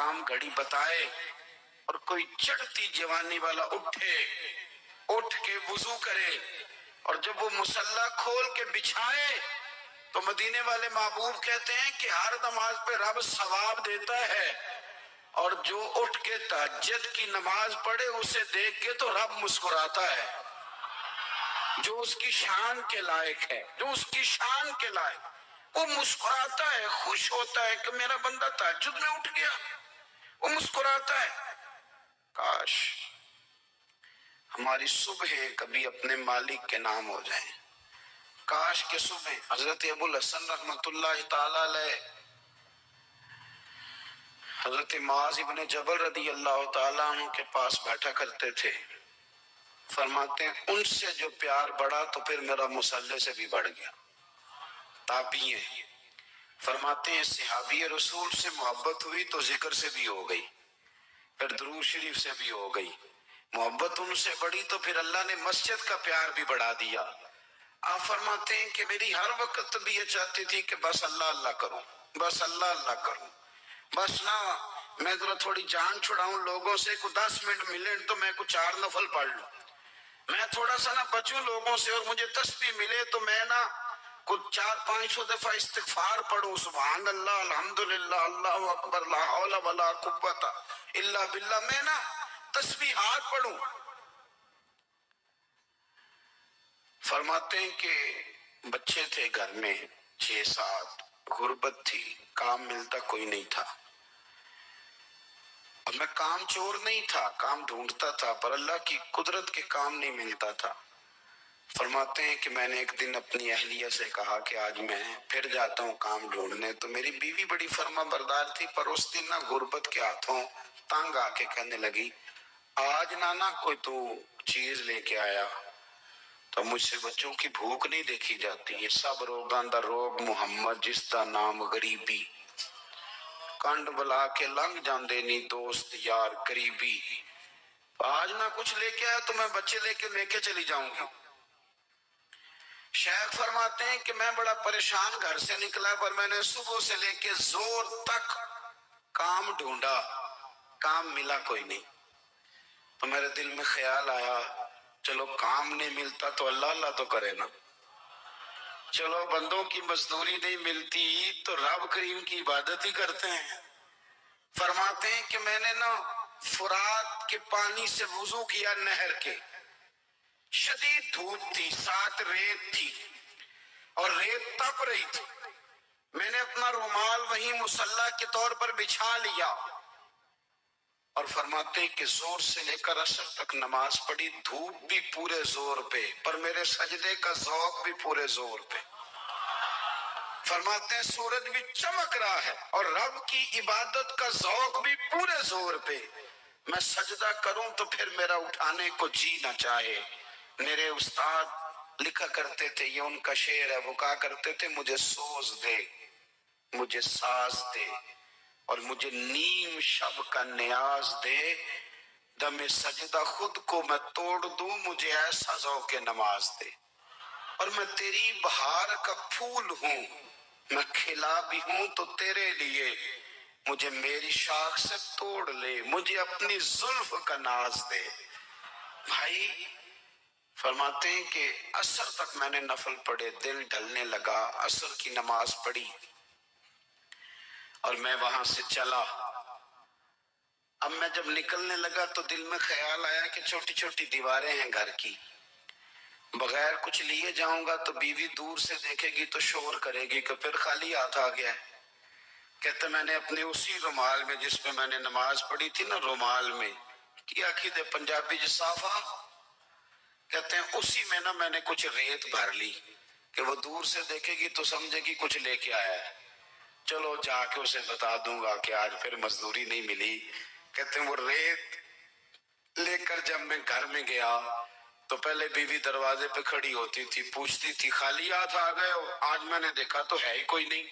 کام گھڑی بتائے اور کوئی چڑھتی جوانی والا اٹھ کے وضو کرے، اور جب وہ مصلی کھول کے بچھائے تو مدینے والے محبوب کہتے ہیں کہ ہر نماز پہ رب ثواب دیتا ہے، اور جو اٹھ کے تہجد کی نماز پڑھے اسے دیکھ کے تو رب مسکراتا ہے، جو اس کی شان کے لائق ہے، جو اس کی شان کے لائق، وہ مسکراتا ہے، خوش ہوتا ہے کہ میرا بندہ تہجد میں اٹھ گیا، وہ مسکراتا ہے۔ کاش ہماری صبح کبھی اپنے مالک کے نام ہو جائیں، کاش کہ صبح حضرت ابو الحسن رحمت اللہ تعالی علیہ حضرت معاذ ابن جبل رضی اللہ تعالیٰ عنہ کے پاس بیٹھا کرتے تھے، فرماتے ہیں ان سے جو پیار بڑھا تو پھر میرا مصلی سے بھی بڑھ گیا۔ تابعی ہیں، فرماتے ہیں صحابی رسول سے محبت ہوئی تو ذکر سے بھی ہو گئی، پھر درود شریف سے بھی ہو گئی، محبت ان سے بڑھی تو پھر اللہ نے مسجد کا پیار بھی بڑھا دیا۔ آپ فرماتے ہیں کہ میری ہر وقت بھی یہ چاہتی تھی کہ بس اللہ اللہ کروں، بس اللہ اللہ کروں، بس نہ میں ذرا تھوڑی جان چھڑاؤں لوگوں سے، کو 10 منٹ ملے تو میں کو 4 نفل پڑھ لوں، میں تھوڑا سا نہ بچوں لوگوں سے، اور مجھے تسبیح ملے تو میں نہ کچھ 400-500 دفعہ استغفار پڑھوں، سبحان اللہ، الحمدللہ، اللہ اکبر، لا حول ولا قوت الا باللہ، میں نہ تسبیحات پڑھوں۔ فرماتے ہیں کہ بچے تھے گھر میں 6-7، غربت تھی، کام ملتا کوئی نہیں تھا، اور میں کام چور نہیں تھا، کام ڈھونڈتا تھا، پر اللہ کی قدرت کے کام نہیں ملتا تھا۔ فرماتے ہیں کہ میں نے ایک دن اپنی اہلیہ سے کہا کہ آج میں پھر جاتا ہوں کام ڈھونڈنے، تو میری بیوی بڑی فرما بردار تھی، پر اس دن نہ غربت کے ہاتھوں تنگ آ کے کہنے لگی آج نانا کوئی تو چیز لے کے آیا، تو مجھ سے بچوں کی بھوک نہیں دیکھی جاتی، یہ سب روگاں دا روگ محمد جس دا نام غریبی، کنڈ بلا کے لنگ جاندے نہیں دوست یار قریبی، آج نہ کچھ لے کے آیا تو میں بچے لے کے چلی جاؤں گی۔ شیخ فرماتے ہیں کہ میں بڑا پریشان گھر سے نکلا، پر میں نے صبح سے لے کے زور تک کام ڈھونڈا، کام ملا کوئی نہیں، تو میرے دل میں خیال آیا چلو کام نہیں ملتا تو اللہ اللہ تو کرے نا، چلو بندوں کی مزدوری نہیں ملتی تو رب کریم کی عبادت ہی کرتے ہیں۔ فرماتے ہیں کہ میں نے نا فرات کے پانی سے وضو کیا، نہر کے، شدید دھوپ تھی، ساتھ ریت تھی اور ریت تپ رہی تھی، میں نے اپنا رومال وہیں مصلی کے طور پر بچھا لیا، اور فرماتے ہیں کہ زور سے لے کر عصر تک نماز پڑھی، دھوپ بھی پورے زور پہ، پر میرے سجدے کا ذوق بھی پورے زور پہ۔ فرماتے ہیں سورج بھی چمک رہا ہے اور رب کی عبادت کا ذوق بھی پورے زور پہ، میں سجدہ کروں تو پھر میرا اٹھانے کو جی نہ چاہے۔ میرے استاد لکھا کرتے تھے، یہ ان کا شعر ہے، وہ کہا کرتے تھے مجھے سوز دے، مجھے ساز دے، اور مجھے نیم شب کا نیاز دے، دم سجدہ خود کو میں توڑ دوں، مجھے ایسا ذوق نماز دے، اور میں تیری بہار کا پھول ہوں، میں کھلا بھی ہوں تو تیرے لیے، مجھے میری شاخ سے توڑ لے، مجھے اپنی زلف کا ناز دے۔ بھائی فرماتے ہیں کہ عصر تک میں نے نفل پڑھے، دل ڈھلنے لگا، عصر کی نماز پڑھی اور میں وہاں سے چلا۔ اب میں جب نکلنے لگا تو دل میں خیال آیا کہ چھوٹی چھوٹی دیواریں ہیں گھر کی، بغیر کچھ لیے جاؤں گا تو بیوی دور سے دیکھے گی تو شور کرے گی کہ پھر خالی ہاتھ آ گیا ہے۔ کہتے میں نے اپنے اسی رومال میں جس میں میں نے نماز پڑھی تھی نا، رومال میں کیا دے پنجابی جسافہ کہتے ہیں، اسی میں نا میں نے کچھ ریت بھر لی کہ وہ دور سے دیکھے گی تو سمجھے گی کچھ لے کے آیا ہے، چلو جا کے اسے بتا دوں گا کہ آج پھر مزدوری نہیں ملی۔ کہتے ہیں وہ ریت لے کر جب میں گھر میں گیا تو پہلے بیوی دروازے پہ کھڑی ہوتی تھی، پوچھتی تھی خالی ہاتھ آ گئے ہو؟ آج میں نے دیکھا تو ہے ہی کوئی نہیں۔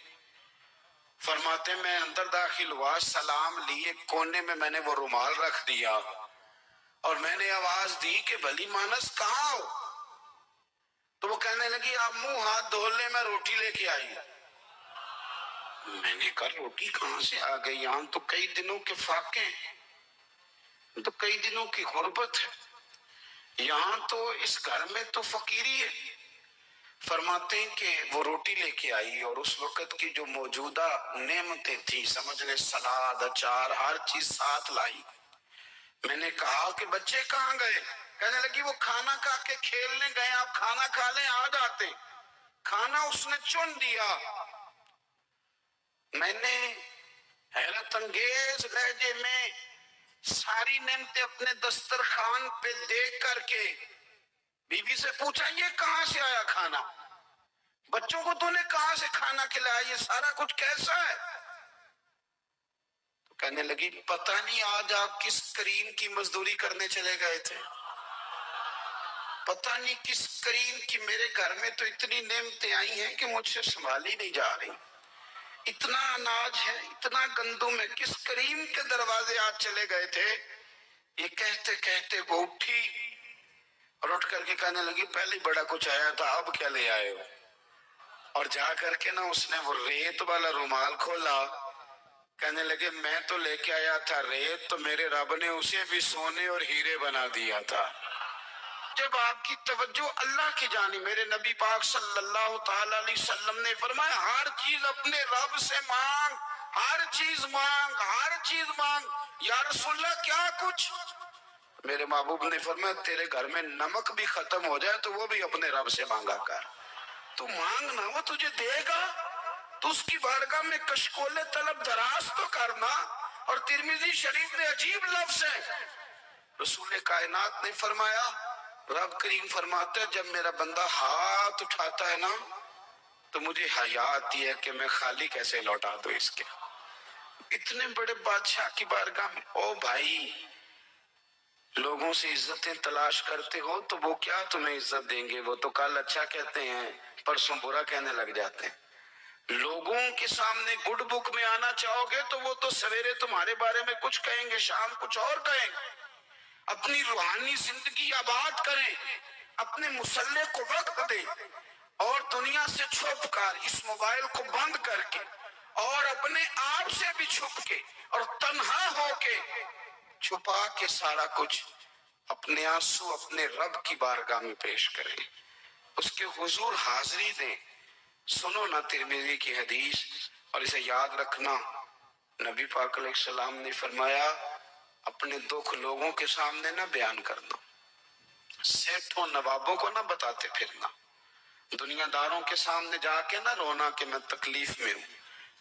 فرماتے میں اندر داخل ہوا، سلام لیے، کونے میں میں نے وہ رومال رکھ دیا اور میں نے آواز دی کہ بھلی مانس کہاں ہو؟ تو وہ کہنے لگی آپ منہ ہاتھ دھو لیں، میں روٹی لے کے آئی۔ میں نے کہا روٹی کہاں سے آ گئی؟ یہاں تو کئی دنوں کے فاقے ہیں، تو کئی دنوں کی غربت ہے، یہاں تو اس گھر میں تو فقیری ہے۔ فرماتے ہیں کہ وہ روٹی لے کے آئی اور اس وقت کی جو موجودہ نعمتیں تھی، سمجھ لے سلاد اچار ہر چیز ساتھ لائی۔ میں نے کہا کہ بچے کہاں گئے؟ کہنے لگی وہ کھانا کھا کے کھیلنے گئے، آپ کھانا کھا لیں آ جاتے۔ کھانا اس نے چن دیا۔ میں نے حیرت انگیز لہجے میں ساری نعمتیں اپنے دسترخوان پہ دیکھ کر کے بی بی سے پوچھا یہ کہاں سے آیا کھانا؟ بچوں کو تو نے کہاں سے کھانا کھلایا؟ یہ سارا کچھ کیسا ہے؟ تو کہنے لگی پتہ نہیں آج آپ کس کریم کی مزدوری کرنے چلے گئے تھے، پتہ نہیں کس کریم کی، میرے گھر میں تو اتنی نعمتیں آئی ہیں کہ مجھ سے سنبھالی نہیں جا رہی، اتنا اناج ہے، اتنا گندم ہے، کس کریم کے دروازے آج چلے گئے تھے؟ یہ کہتے کہتے وہ اٹھی اور اٹھ کر کے کہنے لگی پہلے بڑا کچھ آیا تھا، اب کیا لے آئے ہو؟ اور جا کر کے نا اس نے وہ ریت والا رومال کھولا، کہنے لگے میں تو لے کے آیا تھا ریت، تو میرے رب نے اسے بھی سونے اور ہیرے بنا دیا تھا۔ جب آپ کی توجہ اللہ کی جانب، میرے نبی پاک صلی اللہ تعالی علیہ وسلم نے فرمایا ہر چیز اپنے رب سے مانگ، ہر چیز مانگ، ہر چیز مانگ۔ یا رسول اللہ کیا کچھ؟ میرے محبوب نے فرمایا تیرے گھر میں نمک بھی ختم ہو جائے تو وہ بھی اپنے رب سے مانگا کر، تو مانگنا وہ تجھے دے گا، تو اس کی بارگاہ میں کشکول طلب دراز تو کرنا۔ اور ترمذی شریف میں عجیب لفظ ہے، رسول کائنات نے فرمایا، رب کریم فرماتا ہے جب میرا بندہ ہاتھ اٹھاتا ہے نا تو مجھے حیا آتی ہے کہ میں خالی کیسے لوٹا دوں اس کے۔ اتنے بڑے بادشاہ کی بارگاہ میں، او بھائی لوگوں سے عزتیں تلاش کرتے ہو تو وہ کیا تمہیں عزت دیں گے؟ وہ تو کل اچھا کہتے ہیں پرسوں برا کہنے لگ جاتے ہیں۔ لوگوں کے سامنے گڈ بک میں آنا چاہو گے تو وہ تو سویرے تمہارے بارے میں کچھ کہیں گے، شام کچھ اور کہیں گے۔ اپنی روحانی زندگی آباد کریں، اپنے مسلح کو وقت دیں، اور دنیا سے چھپ کر اس موبائل کو بند کر کے اور اپنے آپ سے بھی چھپ کے اور تنہا ہو کے چھپا کے سارا کچھ اپنے آنسو اپنے رب کی بارگاہ میں پیش کریں، اس کے حضور حاضری دیں۔ سنو نا ترمذی کی حدیث، اور اسے یاد رکھنا، نبی پاک علیہ السلام نے فرمایا اپنے دکھ لوگوں کے سامنے نہ بیان کرنا، سیٹھوں نوابوں کو نہ بتاتے پھرنا، دنیا داروں کے سامنے جا کے نہ رونا کہ میں تکلیف میں ہوں۔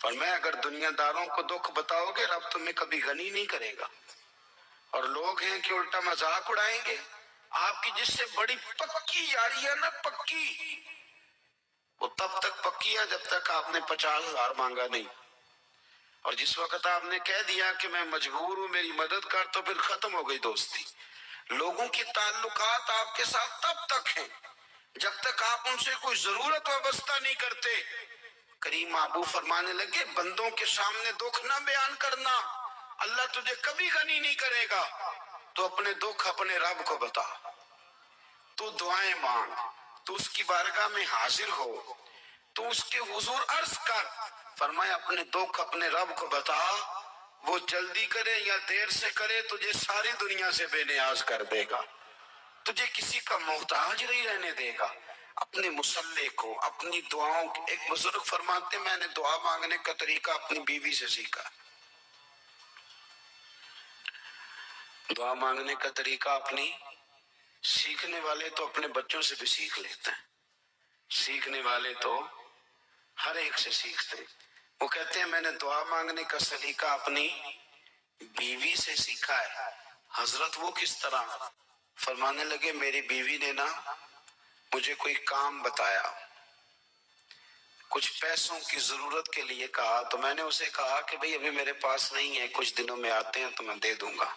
فرمایا اگر دنیا داروں کو دکھ بتاؤ گے رب تمہیں کبھی غنی نہیں کرے گا، اور لوگ ہیں کہ الٹا مذاق اڑائیں گے۔ آپ کی جس سے بڑی پکی یاری ہے نا، پکی، وہ تب تک پکی ہے جب تک آپ نے 50,000 مانگا نہیں، اور جس وقت آپ نے کہہ دیا کہ میں مجبور ہوں میری مدد کر تو پھر ختم ہو گئی دوستی۔ لوگوں کے تعلقات آپ کے ساتھ تب تک ہیں جب تک آپ ان سے کوئی ضرورت وابستہ نہیں کرتے۔ کریم ابو فرمانے لگے بندوں کے سامنے دکھ نہ بیان کرنا، اللہ تجھے کبھی غنی نہیں کرے گا، تو اپنے دکھ اپنے رب کو بتا، تو دعائیں مانگ، تو اس کی بارگاہ میں حاضر ہو، تو اس کے حضور عرض کر۔ فرمایا اپنے دکھ اپنے رب کو بتا، وہ جلدی کرے یا دیر سے کرے تجھے ساری دنیا سے بے نیاز کر دے گا، تجھے کسی کا محتاج نہیں رہنے دے گا۔ اپنے مسلح کو، اپنی دعاؤں، ایک بزرگ فرماتے میں نے دعا مانگنے کا طریقہ اپنی بیوی سے سیکھا۔ دعا مانگنے کا طریقہ اپنی، سیکھنے والے تو اپنے بچوں سے بھی سیکھ لیتے ہیں، سیکھنے والے تو ہر ایک سے سیکھتے ہیں۔ وہ کہتے ہیں میں نے دعا مانگنے کا سلیقہ اپنی بیوی سے سیکھا ہے۔ حضرت وہ کس طرح؟ فرمانے لگے میری بیوی نے نا مجھے کوئی کام بتایا، کچھ پیسوں کی ضرورت کے لیے کہا، تو میں نے اسے کہا کہ بھئی ابھی میرے پاس نہیں ہے، کچھ دنوں میں آتے ہیں تو میں دے دوں گا۔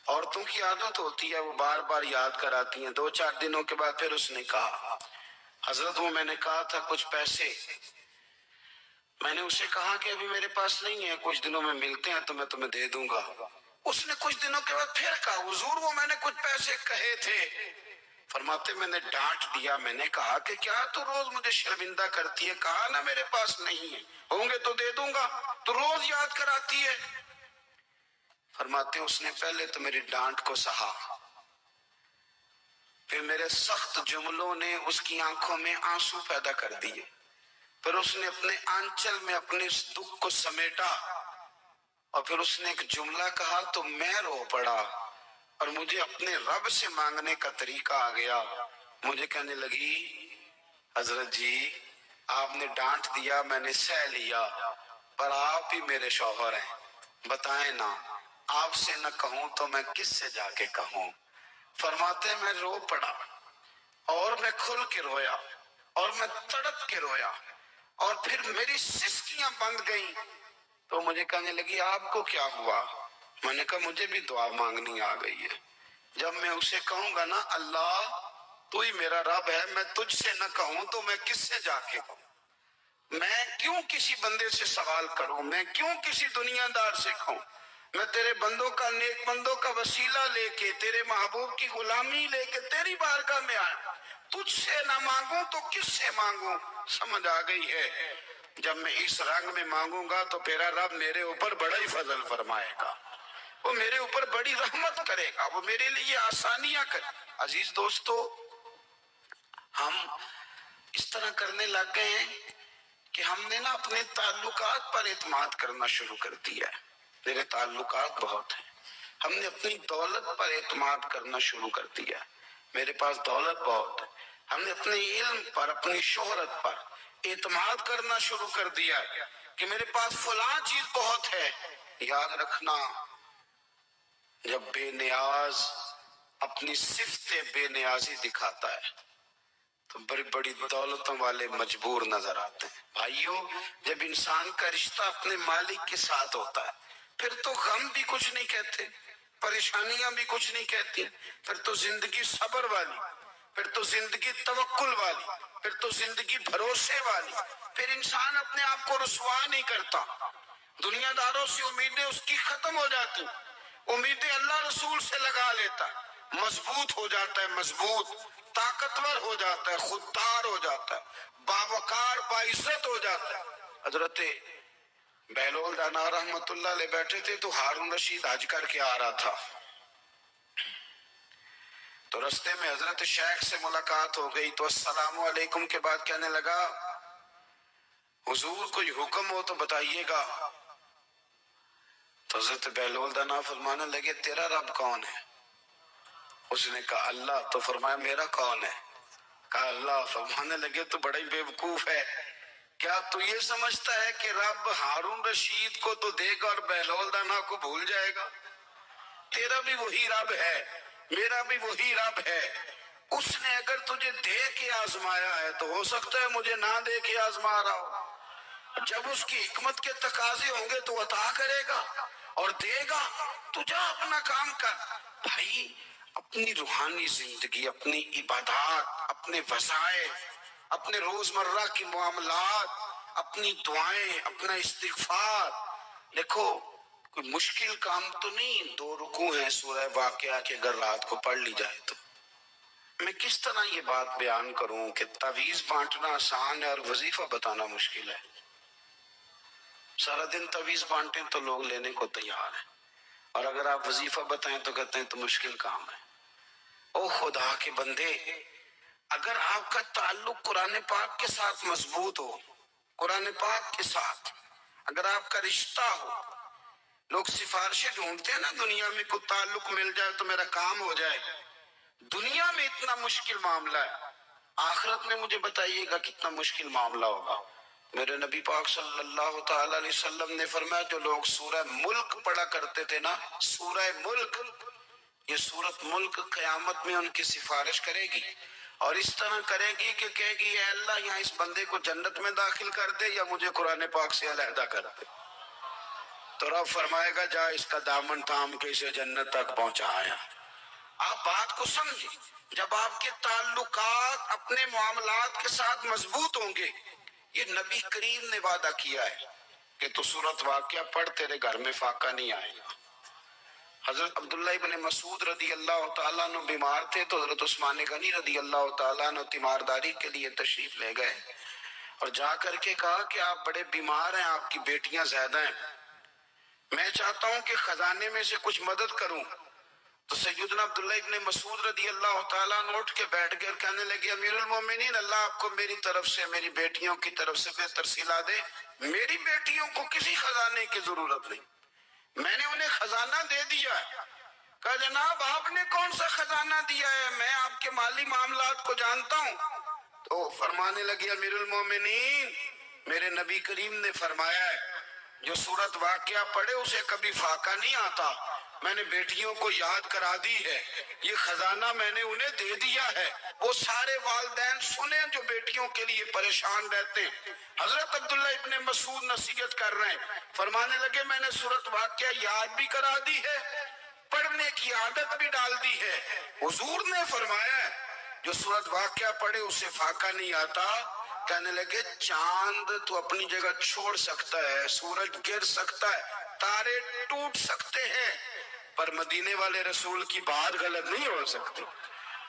عورتوں کی عادت ہوتی ہے وہ بار بار یاد کراتی ہیں، 2-4 دنوں کے بعد پھر اس نے کہا حضرت وہ میں نے کہا تھا کچھ پیسے، میں نے اسے کہا کہ ابھی میرے پاس نہیں ہے، کچھ دنوں میں ملتے ہیں تو میں تمہیں دے دوں گا۔ اس نے کچھ دنوں کے بعد پھر کہا حضور وہ میں نے کچھ پیسے کہے تھے، فرماتے میں نے ڈانٹ دیا، میں نے کہا کہ کیا تو روز مجھے شرمندہ کرتی ہے؟ کہا نا میرے پاس نہیں ہے، ہوں گے تو دے دوں گا، تو روز یاد کراتی ہے۔ فرماتے اس نے پہلے تو میری ڈانٹ کو سہا، پھر میرے سخت جملوں نے اس کی آنکھوں میں آنسو پیدا کر دیے، پھر اس نے اپنے آنچل میں اپنے اس دکھ کو سمیٹا، اور پھر اس نے ایک جملہ کہا تو میں رو پڑا، اور مجھے اپنے رب سے مانگنے کا طریقہ آ گیا۔ مجھے کہنے لگی حضرت جی آپ نے ڈانٹ دیا، میں نے سہ لیا، پر آپ ہی میرے شوہر ہیں، بتائیں نا آپ سے نہ کہوں تو میں کس سے جا کے کہوں؟ فرماتے میں رو پڑا، اور میں کھل کے رویا، اور میں تڑپ کے رویا، اور پھر میری سسکیاں بند گئیں، تو مجھے کہنے لگی آپ کو کیا ہوا؟ میں نے کہا مجھے بھی دعا مانگنی آ گئی ہے۔ جب میں اسے کہوں گا نا اللہ تو ہی میرا رب ہے، میں تجھ سے نہ کہوں تو میں کس سے جا کے کہوں؟ میں کیوں کسی بندے سے سوال کروں؟ میں کیوں کسی دنیا دار سے کہوں؟ میں تیرے بندوں کا، نیک بندوں کا وسیلہ لے کے، تیرے محبوب کی غلامی لے کے تیری بارگاہ میں آیا، تجھ سے نہ مانگوں تو کس سے مانگوں؟ سمجھ آ گئی ہے؟ جب میں اس رنگ میں مانگوں گا تو میرا رب میرے اوپر بڑا ہی فضل فرمائے گا، وہ میرے اوپر بڑی رحمت کرے گا، وہ میرے لیے آسانیاں کرے۔ عزیز دوستو، ہم اس طرح کرنے لگ گئے ہیں کہ ہم نے نا اپنے تعلقات پر اعتماد کرنا شروع کر دیا ہے۔ میرے تعلقات بہت ہیں، ہم نے اپنی دولت پر اعتماد کرنا شروع کر دیا ہے، میرے پاس دولت بہت ہے۔ ہم نے اپنے علم پر، اپنی شہرت پر اعتماد کرنا شروع کر دیا ہے کہ میرے پاس فلاں چیز بہت ہے۔ یاد رکھنا، جب بے نیاز اپنی صفت بے نیازی دکھاتا ہے تو بڑی بڑی دولتوں والے مجبور نظر آتے ہیں۔ بھائیو، جب انسان کا رشتہ اپنے مالک کے ساتھ ہوتا ہے پھر تو غم بھی کچھ نہیں کہتے، پریشانیاں بھی کچھ نہیں کہتی، پھر تو زندگی صبر والی، پھر تو زندگی توکل والی، پھر تو زندگی بھروسے والی، پھر انسان اپنے آپ کو رسوا نہیں کرتا، دنیا داروں سے امیدیں اس کی ختم ہو جاتی، امیدیں اللہ رسول سے لگا لیتا، مضبوط ہو جاتا ہے، مضبوط، طاقتور ہو جاتا ہے، خوددار ہو جاتا ہے، باوقار باعزت ہو جاتا ہے۔ حضرت بہلول دانا رحمت اللہ علیہ بیٹھے تھے تو ہارون رشید حج کر کے آ رہا تھا، تو رستے میں حضرت شیخ سے ملاقات ہو گئی، تو السلام علیکم کے بعد کہنے لگا حضور کوئی حکم ہو تو بتائیے گا۔ تو حضرت بہلول دانا فرمانے لگے تیرا رب کون ہے؟ اس نے کہا اللہ۔ تو فرمایا میرا کون ہے؟ کہا اللہ۔ فرمانے لگے تو بڑا ہی بیوقوف ہے، کیا تو یہ سمجھتا ہے کہ رب ہارون رشید کو تو دے گا اور بہلول دانا کو بھول جائے گا؟ تیرا بھی وہی رب ہے، میرا بھی وہی رب ہے، اس نے اگر تجھے دے کے آزمایا ہے تو ہو سکتا ہے مجھے نہ دے کے آزما رہا ہو، جب اس کی حکمت کے تقاضے ہوں گے تو عطا کرے گا اور دے گا، تو جا اپنا کام کر۔ بھائی، اپنی روحانی زندگی، اپنی عبادات، اپنے وظائف، اپنے روزمرہ کی معاملات، اپنی دعائیں، اپنا استغفار، دیکھو کوئی مشکل کام تو نہیں، 2 رکوع ہیں سورہ واقعہ کے، اگر رات کو پڑھ لی جائے تو۔ میں کس طرح یہ بات بیان کروں کہ تعویذ بانٹنا آسان ہے اور وظیفہ بتانا مشکل ہے؟ سارا دن تعویذ بانٹیں تو لوگ لینے کو تیار ہیں، اور اگر آپ وظیفہ بتائیں تو کہتے ہیں تو مشکل کام ہے۔ او خدا کے بندے، اگر آپ کا تعلق قرآن پاک کے ساتھ مضبوط ہو، قرآن پاک کے ساتھ اگر آپ کا رشتہ ہو، لوگ سفارشیں ڈھونڈتے ہیں نا دنیا میں، کوئی تعلق مل جائے تو میرا کام ہو جائے، دنیا میں اتنا مشکل معاملہ ہے، آخرت میں مجھے بتائیے گا کتنا مشکل معاملہ ہوگا۔ میرے نبی پاک صلی اللہ تعالی علیہ وسلم نے فرمایا جو لوگ سورہ ملک پڑھا کرتے تھے نا، سورہ ملک، یہ سورت ملک قیامت میں ان کی سفارش کرے گی، اور اس طرح کرے گی کہ کہے گی اے اللہ یہاں اس بندے کو جنت میں داخل کر دے یا مجھے قرآن پاک سے علیحدہ کر دے، تو رب فرمائے گا جا اس کا دامن تھام کے اسے جنت تک پہنچایا۔ آپ بات کو سمجھیں، جب آپ کے تعلقات اپنے معاملات کے ساتھ مضبوط ہوں گے، یہ نبی کریم نے وعدہ کیا ہے کہ تو سورت واقعہ پڑھ تیرے گھر میں فاقہ نہیں آئے گا، حضرت عبداللہ ابن مسعود رضی اللہ تعالیٰ عنہ بیمار تھے تو حضرت عثمان غنی رضی اللہ تعالیٰ عنہ تیمارداری کے لیے تشریف لے گئے اور جا کر کے کہا کہ آپ بڑے بیمار ہیں، آپ کی بیٹیاں زیادہ ہیں، میں چاہتا ہوں کہ خزانے میں سے کچھ مدد کروں۔ تو سیدنا عبداللہ ابن مسعود رضی اللہ تعالیٰ عنہ اٹھ کے بیٹھ گئے اور کہنے لگے امیر المومنین، اللہ آپ کو میری طرف سے، میری بیٹیوں کی طرف سے بہتر صلہ دے، میری بیٹیوں کو کسی خزانے کی ضرورت نہیں، میں نے انہیں خزانہ دے دیا ہے۔ کہا جناب آپ نے کون سا خزانہ دیا ہے، میں آپ کے مالی معاملات کو جانتا ہوں۔ تو فرمانے لگے امیر المومنین، میرے نبی کریم نے فرمایا ہے جو سورت واقعہ پڑھے اسے کبھی فاقہ نہیں آتا، میں نے بیٹیوں کو یاد کرا دی ہے، یہ خزانہ میں نے انہیں دے دیا ہے۔ وہ سارے والدین سنیں جو بیٹیوں کے لیے پریشان رہتے ہیں۔ حضرت عبداللہ ابن مسعود نصیحت کر رہے ہیں، فرمانے لگے میں نے سورت واقعہ یاد بھی کرا دی ہے، پڑھنے کی عادت بھی ڈال دی ہے۔ حضور نے فرمایا ہے جو سورت واقعہ پڑھے اسے فاقہ نہیں آتا۔ کہنے لگے چاند تو اپنی جگہ چھوڑ سکتا ہے، سورج گر سکتا ہے، تارے ٹوٹ سکتے ہیں، پر مدینے والے رسول کی بات غلط نہیں ہو سکتی۔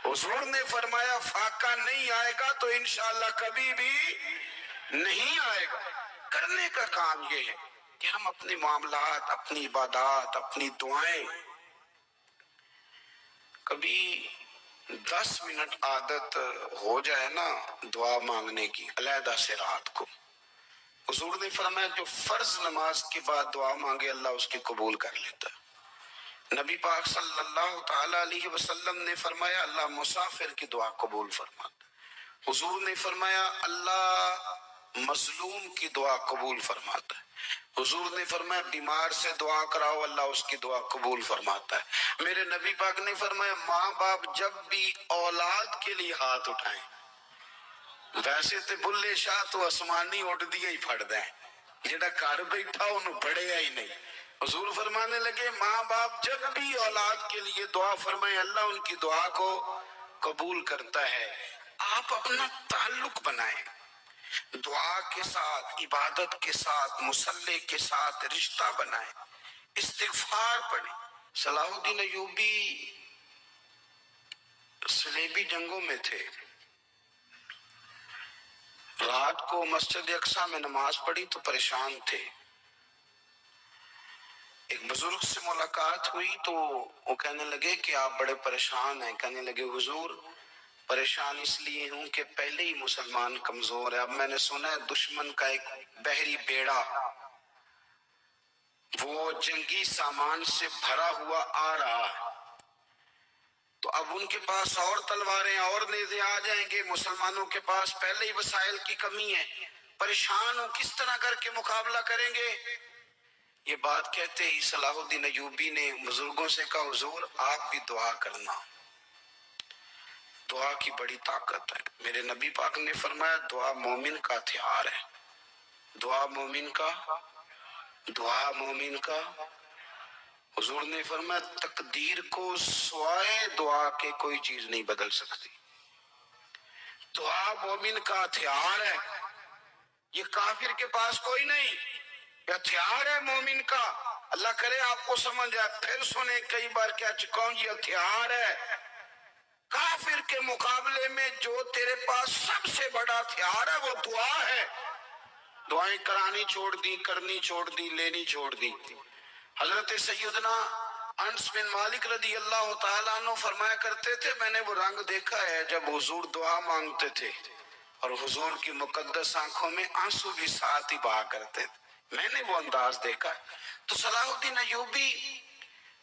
حضور نے فرمایا فاقہ نہیں آئے گا تو انشاءاللہ کبھی بھی نہیں آئے گا۔ کرنے کا کام یہ ہے کہ ہم اپنے معاملات، اپنی عبادات، اپنی دعائیں کبھی 10 منٹ عادت ہو جائے نا دعا مانگنے کی علیحدہ سے رات کو۔ حضور نے فرمایا جو فرض نماز کے بعد دعا مانگے اللہ اس کی قبول کر لیتا ہے۔ نبی پاک صلی اللہ تعالی علیہ وسلم نے فرمایا اللہ مسافر کی دعا قبول فرماتا ہے۔ حضور نے فرمایا اللہ مظلوم کی دعا قبول فرماتا ہے۔ حضور نے فرمایا بیمار سے دعا کراؤ اللہ اس کی دعا قبول فرماتا ہے۔ میرے نبی پاک نے فرمایا ماں باپ جب بھی اولاد کے لیے ہاتھ اٹھائیں، ویسے تے بلے شاہ تو آسمانی اٹھ دیا ہی پھڑ دیں، جڑا گھر بیٹھا انہوں بڑھیا ہی نہیں۔ حضور فرمانے لگے ماں باپ جب بھی اولاد کے لیے دعا فرمائیں اللہ ان کی دعا کو قبول کرتا ہے۔ آپ اپنا تعلق بنائیں، دعا کے ساتھ، عبادت کے ساتھ، مصلی کے ساتھ رشتہ بنائیں، استغفار پڑھیں۔ صلاح الدین ایوبی صلیبی جنگوں میں تھے، رات کو مسجد اقصی میں نماز پڑھی تو پریشان تھے۔ ایک بزرگ سے ملاقات ہوئی تو وہ کہنے لگے کہ آپ بڑے پریشان ہیں۔ کہنے لگے حضور پریشان اس لیے ہوں کہ پہلے ہی مسلمان کمزور ہے، اب میں نے سنا ہے دشمن کا ایک بحری بیڑا وہ جنگی سامان سے بھرا ہوا آ رہا ہے، تو اب ان کے پاس اور تلواریں اور نیزے آ جائیں گے، مسلمانوں کے پاس پہلے ہی وسائل کی کمی ہے، پریشان ہوں کس طرح کر کے مقابلہ کریں گے۔ یہ بات کہتے ہی صلاح الدین ایوبی نے بزرگوں سے کہا حضور آپ بھی دعا کرنا، دعا کی بڑی طاقت ہے۔ میرے نبی پاک نے فرمایا دعا مومن کا ہتھیار ہے، دعا مومن کا، دعا مومن کا۔ حضور نے فرمایا تقدیر کو سوائے دعا کے کوئی چیز نہیں بدل سکتی، دعا مومن کا ہتھیار ہے، یہ کافر کے پاس کوئی نہیں، یہ ہتھیار ہے مومن کا۔ اللہ کرے آپ کو سمجھ آئے، پھر سنیں کئی بار کہہ چکا ہوں یہ ہتھیار ہے۔ کافر کے مقابلے میں جو تیرے پاس سب سے بڑا ہتھیار ہے وہ دعا ہے۔ دعائیں کرانی چھوڑ دی، کرنی چھوڑ دی، لینی چھوڑ دی۔ حضرت سیدنا انس بن مالک رضی اللہ تعالیٰ عنہ فرمایا کرتے تھے میں نے وہ رنگ دیکھا ہے جب حضور دعا مانگتے تھے اور حضور کی مقدس آنکھوں میں آنسو بھی ساتھ ہی بہا کرتے تھے، میں نے وہ انداز دیکھا ہے۔ تو صلاح الدین ایوبی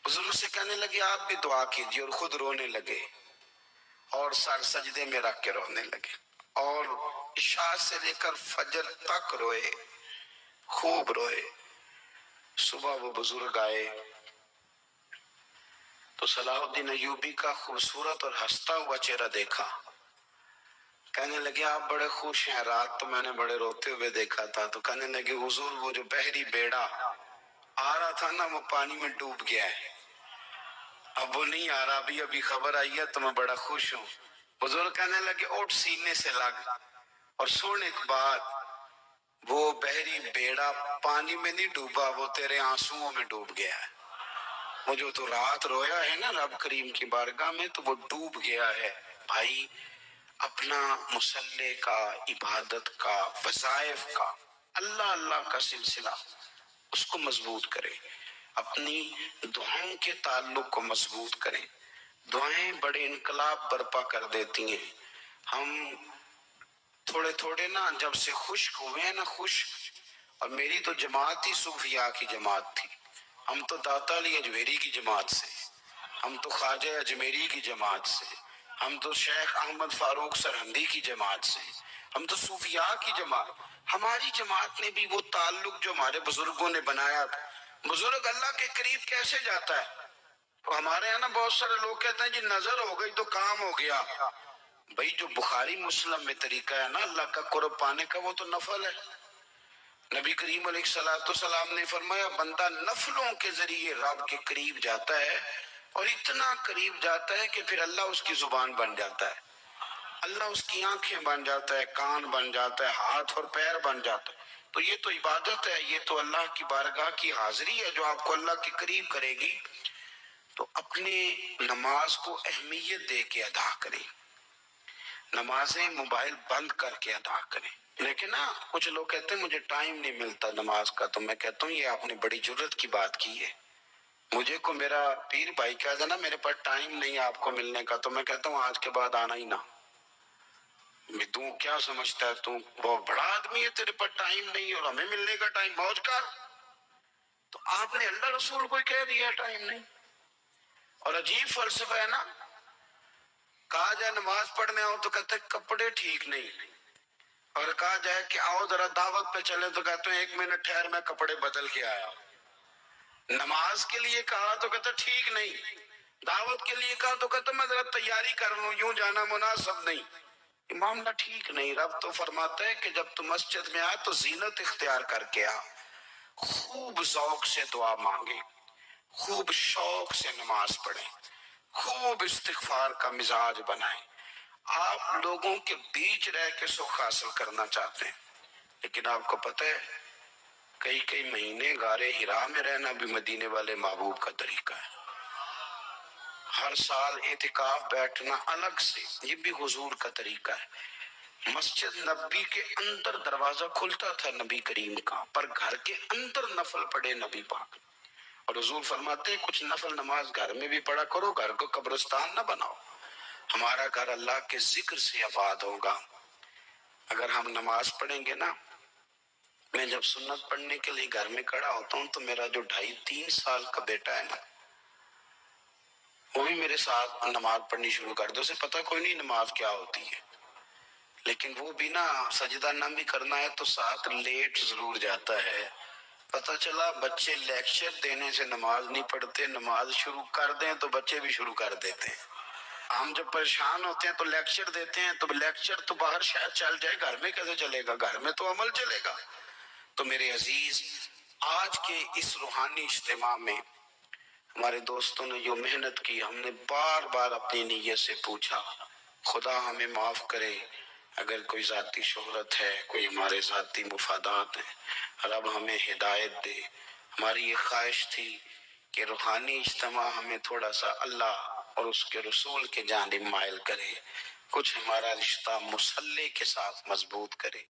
حضور سے کہنے لگے آپ بھی دعا کیجیے، اور خود رونے لگے اور سر سجدے میں رکھ کے رونے لگے، اور عشاء سے لے کر فجر تک روئے، خوب روئے۔ صبح وہ بزرگ آئے تو صلاح الدین ایوبی کا خوبصورت اور ہنستا ہوا چہرہ دیکھا، کہنے لگے آپ بڑے خوش ہیں، رات تو میں نے بڑے روتے ہوئے دیکھا تھا۔ تو کہنے لگے حضور وہ جو بحری بیڑا آ رہا تھا نا وہ پانی میں ڈوب گیا ہے، اب وہ نہیں آ رہا، ابھی خبر آئی ہے تو میں بڑا خوش ہوں۔ حضور کہنے لگے اٹھ سینے سے لگ اور سن ایک بات، وہ بحری بیڑا پانی میں نہیں ڈوبا، وہ تیرے آنسوؤں میں ڈوب گیا ہے۔ وہ جو تو رات رویا ہے نا رب کریم کی بارگاہ میں تو وہ ڈوب گیا ہے بھائی. اپنا مصلے کا، عبادت کا، وظائف کا، اللہ اللہ کا سلسلہ اس کو مضبوط کرے. اپنی دعاؤں کے تعلق کو مضبوط کریں. دعائیں بڑے انقلاب برپا کر دیتی ہیں. ہم تھوڑے تھوڑے نا جب سے خشک ہوئے ہیں نا خشک، اور میری تو جماعت ہی صوفیاء کی جماعت تھی. ہم تو داتا علی اجمیری کی جماعت سے، ہم تو خواجہ اجمیری کی جماعت سے، ہم تو شیخ احمد فاروق سرہندی کی جماعت سے، ہم تو صوفیاء کی جماعت. ہماری جماعت نے بھی وہ تعلق جو ہمارے بزرگوں نے بنایا تھا. بزرگ اللہ کے قریب کیسے جاتا ہے؟ تو ہمارے یہاں نا بہت سارے لوگ کہتے ہیں جی نظر ہو گئی تو کام ہو گیا. بھئی جو بخاری مسلم میں طریقہ ہے نا اللہ کا قرب پانے کا وہ تو نفل ہے. نبی کریم علیہ السلام نے فرمایا بندہ نفلوں کے ذریعے رب کے قریب جاتا ہے، اور اتنا قریب جاتا ہے کہ پھر اللہ اس کی زبان بن جاتا ہے، اللہ اس کی آنکھیں بن جاتا ہے، کان بن جاتا ہے، ہاتھ اور پیر بن جاتا ہے. تو یہ تو عبادت ہے، یہ تو اللہ کی بارگاہ کی حاضری ہے جو آپ کو اللہ کے قریب کرے گی. تو اپنے نماز کو اہمیت دے کے ادا کریں. نمازیں موبائل بند کر کے ادا کریں. لیکن نا کچھ لوگ کہتے ہیں مجھے ٹائم نہیں ملتا نماز کا، تو میں کہتا ہوں یہ آپ نے بڑی جرت کی بات کی ہے. مجھے کو میرا پیر بھائی کہا تھا نا میرے پاس ٹائم نہیں آپ کو ملنے کا، تو میں کہتا ہوں آج کے بعد آنا ہی نہ. میں تو کیا سمجھتا ہے تو بہت بڑا آدمی ہے، تیرے پاس ٹائم نہیں اور ہمیں ملنے کا ٹائم موج کر. تو آپ نے اللہ رسول کو کہہ دیا ٹائم نہیں. اور عجیب فلسفہ ہے نا، کہا جائے نماز پڑھنے آؤ تو کہتے ہیں کپڑے ٹھیک نہیں، اور کہا جائے کہ آؤ ذرا دعوت پہ چلے تو کہتے ہیں 1 منٹ ٹھہر میں کپڑے بدل کے آیا. نماز کے لیے کہا تو کہتا ٹھیک نہیں، دعوت کے لیے کہا تو کہتا میں ذرا تیاری کر لوں، یوں جانا مناسب نہیں. معاملہ ٹھیک نہیں. رب تو فرماتا ہے کہ جب تو مسجد میں آ تو زینت اختیار کر کے آ، خوب ذوق سے دعا مانگے، خوب شوق سے نماز پڑھیں، خوب استغفار کا مزاج بنائیں. آپ لوگوں کے بیچ رہ کے سکھ حاصل کرنا چاہتے ہیں، لیکن آپ کو پتہ ہے کئی مہینے غارِ حرا میں رہنا بھی مدینے والے محبوب کا طریقہ ہے. ہر سال اعتکاف بیٹھنا الگ سے یہ بھی حضور کا طریقہ ہے. مسجد نبی کے اندر دروازہ کھلتا تھا نبی کریم کا، پر گھر کے اندر نفل پڑے نبی پاک. اور حضور فرماتے ہیں کچھ نفل نماز گھر میں بھی پڑھا کرو، گھر کو قبرستان نہ بناؤ. ہمارا گھر اللہ کے ذکر سے آباد ہوگا. اگر ہم نماز پڑھیں گے نا، میں جب سنت پڑھنے کے لیے گھر میں کھڑا ہوتا ہوں تو میرا جو 2.5-3 سال کا بیٹا ہے نا وہ بھی میرے ساتھ نماز پڑھنی شروع کر دے. اسے پتہ کوئی نہیں نماز کیا ہوتی ہے، لیکن وہ بھی نا سجدہ نہ بھی کرنا ہے تو ساتھ لیٹ ضرور جاتا ہے. پتہ چلا بچے لیکچر دینے سے نماز نہیں پڑھتے، نماز شروع کر دیں تو بچے بھی شروع کر دیتے ہیں. ہم جب پریشان ہوتے ہیں تو لیکچر دیتے ہیں، تو لیکچر تو باہر شاید چل جائے، گھر میں کیسے چلے گا؟ گھر میں تو عمل چلے گا. تو میرے عزیز آج کے اس روحانی اجتماع میں ہمارے دوستوں نے جو محنت کی، ہم نے بار بار اپنی نیت سے پوچھا خدا ہمیں معاف کرے اگر کوئی ذاتی شہرت ہے، کوئی ہمارے ذاتی مفادات ہیں، رب ہمیں ہدایت دے. ہماری یہ خواہش تھی کہ روحانی اجتماع ہمیں تھوڑا سا اللہ اور اس کے رسول کے جانب مائل کرے، کچھ ہمارا رشتہ مصلی کے ساتھ مضبوط کرے.